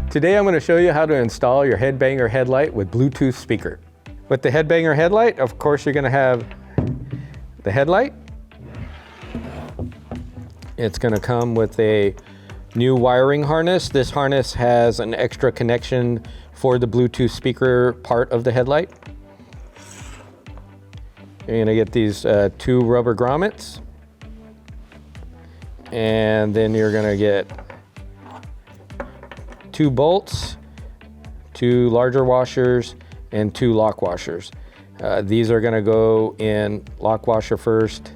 Today I'm going to show you how to install your Headbanger Headlight with Bluetooth speaker. With the Headbanger Headlight, of course, you're going to have the headlight. It's going to come with a new wiring harness. This harness has an extra connection for the Bluetooth speaker part of the headlight. You're going to get these two rubber grommets. And then you're going to get 2 bolts, 2 larger washers, and 2 lock washers. These are going to go in lock washer first,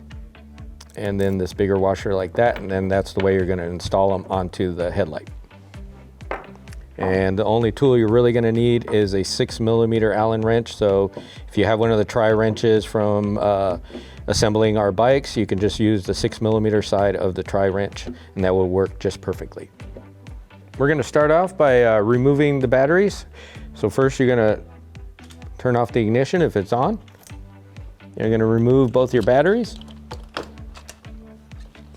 and then this bigger washer like that, and then that's the way you're going to install them onto the headlight. And the only tool you're really going to need is a 6mm Allen wrench. So if you have one of the tri wrenches from assembling our bikes, you can just use the 6mm side of the tri wrench, and that will work just perfectly. We're going to start off by removing the batteries. So first you're going to turn off the ignition if it's on. You're going to remove both your batteries.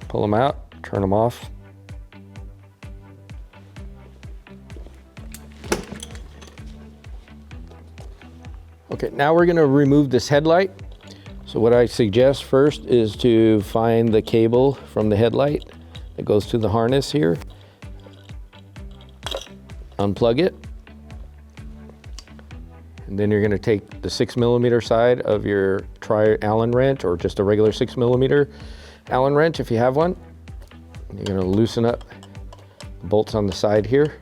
Pull them out, turn them off. Okay, now we're going to remove this headlight. So what I suggest first is to find the cable from the headlight that goes to the harness here. Unplug it. And then you're going to take the 6mm side of your tri Allen wrench, or just a regular 6mm Allen wrench if you have one. You're going to loosen up the bolts on the side here.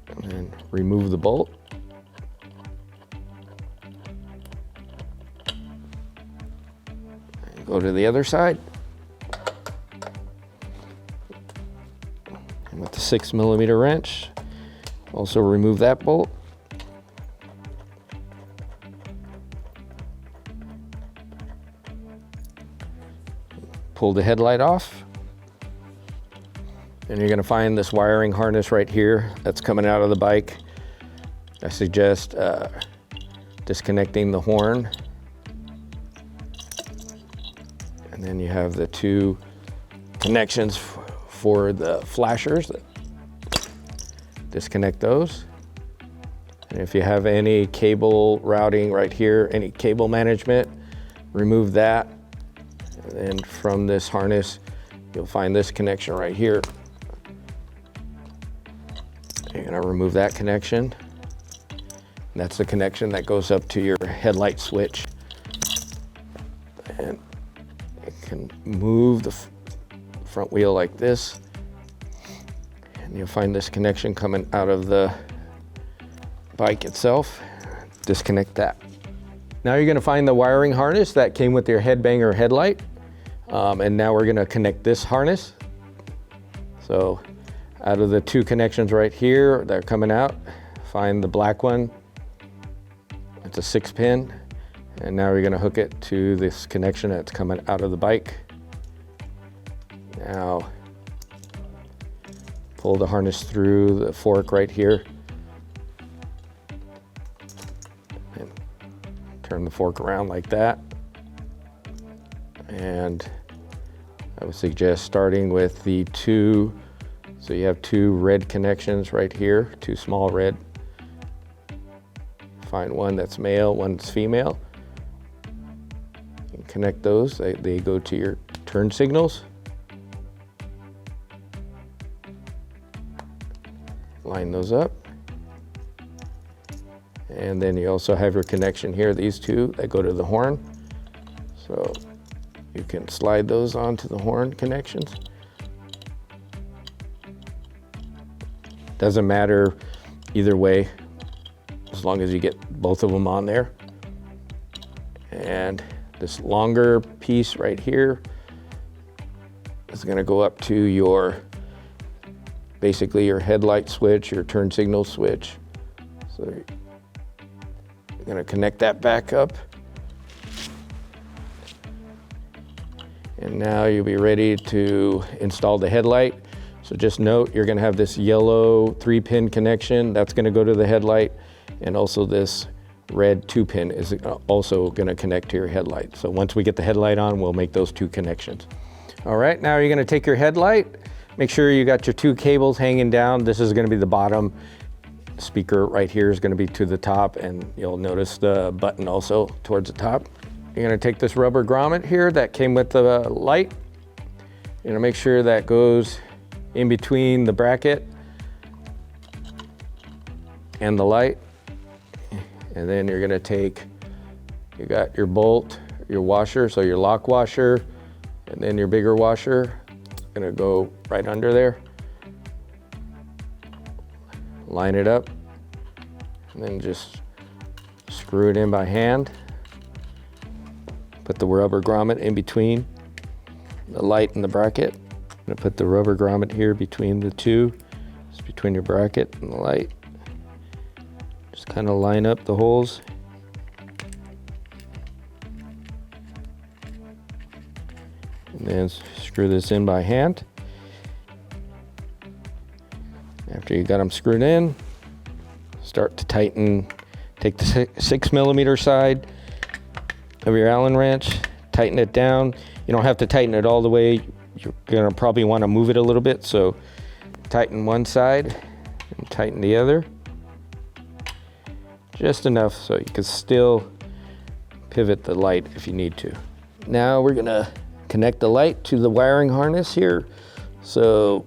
And then remove the bolt. Go to the other side. And with the 6mm wrench, also remove that bolt. Pull the headlight off. And you're going to find this wiring harness right here that's coming out of the bike. I suggest disconnecting the horn. And then you have the 2 connections for the flashers. Disconnect those. And if you have any cable routing right here, any cable management, remove that. And then from this harness, you'll find this connection right here. You're going to remove that connection. And that's the connection that goes up to your headlight switch. And you can move the front wheel like this. And you'll find this connection coming out of the bike itself. Disconnect that. Now you're going to find the wiring harness that came with your Headbanger Headlight. And now we're going to connect this harness. So out of the 2 connections right here that are coming out, find the black one. It's a 6-pin. And now you're going to hook it to this connection that's coming out of the bike. Now pull the harness through the fork right here. And turn the fork around like that. And I would suggest starting with the 2, so you have 2 red connections right here, 2 small red. Find one that's male, one that's female. You can connect those, they go to your turn signals. Line those up. And then you also have your connection here, these 2 that go to the horn. So you can slide those onto the horn connections. Doesn't matter either way, as long as you get both of them on there. And this longer piece right here is going to go up to your, basically your headlight switch, your turn signal switch. So you're going to connect that back up. And now you'll be ready to install the headlight. So just note, you're going to have this yellow 3-pin connection that's going to go to the headlight, and also this red 2-pin is also going to connect to your headlight. So once we get the headlight on, we'll make those 2 connections. All right, now you're going to take your headlight, Make sure you got your 2 cables hanging down. This is gonna be the bottom. Speaker right here is gonna be to the top, and you'll notice the button also towards the top. You're gonna take this rubber grommet here that came with the light. You're gonna make sure that goes in between the bracket and the light. And then you're gonna take, you got your bolt, your washer, so your lock washer, and then your bigger washer. It's gonna go right under there. Line it up, and then just screw it in by hand. Put the rubber grommet in between the light and the bracket. I'm gonna put the rubber grommet here between the two. It's between your bracket and the light. Just kind of line up the holes. And then screw this in by hand. After you got them screwed in, start to tighten. Take the 6mm side of your Allen wrench, tighten it down. You don't have to tighten it all the way. You're gonna probably want to move it a little bit, so tighten one side and tighten the other. Just enough so you can still pivot the light if you need to. Now we're gonna connect the light to the wiring harness here. So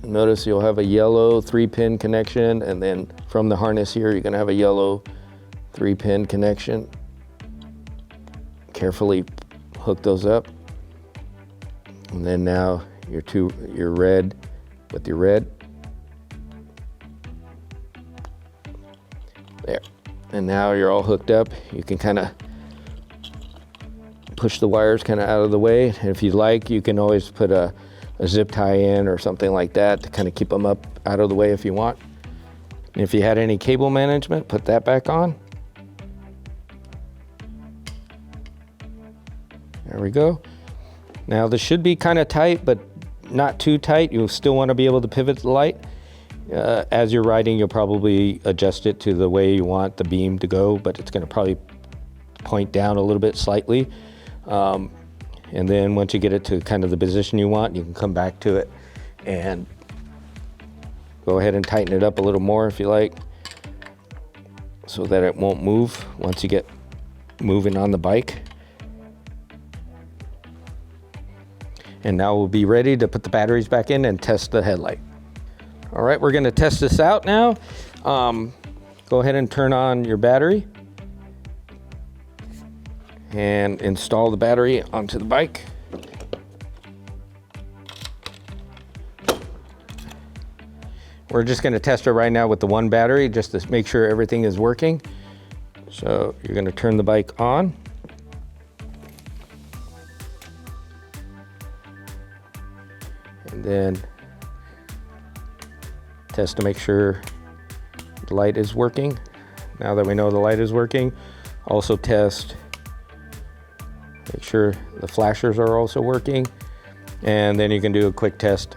notice you'll have a yellow 3-pin connection, and then from the harness here, you're gonna have a yellow 3-pin connection. Carefully hook those up. And then now your red with your red. There. And now you're all hooked up. You can kind of push the wires kind of out of the way. And if you like, you can always put a zip tie in or something like that to kind of keep them up out of the way if you want. And if you had any cable management, put that back on. There we go. Now this should be kind of tight, but not too tight. You'll still want to be able to pivot the light. As you're riding, you'll probably adjust it to the way you want the beam to go, but it's going to probably point down a little bit slightly. And then once you get it to kind of the position you want, you can come back to it and go ahead and tighten it up a little more if you like, so that it won't move once you get moving on the bike. And now we'll be ready to put the batteries back in and test the headlight. All right, we're gonna test this out now. Go ahead and turn on your battery and install the battery onto the bike. We're just gonna test it right now with the one battery just to make sure everything is working. So you're gonna turn the bike on. And then test to make sure the light is working. Now that we know the light is working, also test, make sure the flashers are also working. And then you can do a quick test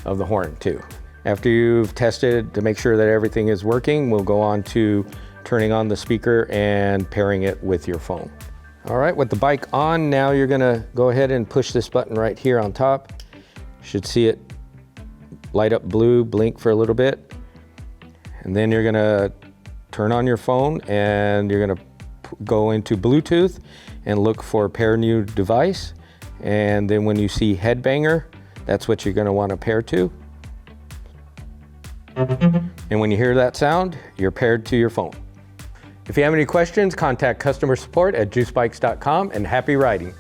of the horn too. After you've tested to make sure that everything is working, we'll go on to turning on the speaker and pairing it with your phone. All right, with the bike on, now you're gonna go ahead and push this button right here on top. You should see it light up blue, blink for a little bit. And then you're gonna turn on your phone and you're gonna go into Bluetooth and look for pair new device. And then when you see Headbanger, that's what you're gonna wanna pair to. And when you hear that sound, you're paired to your phone. If you have any questions, contact customer support at juicebikes.com, and happy riding.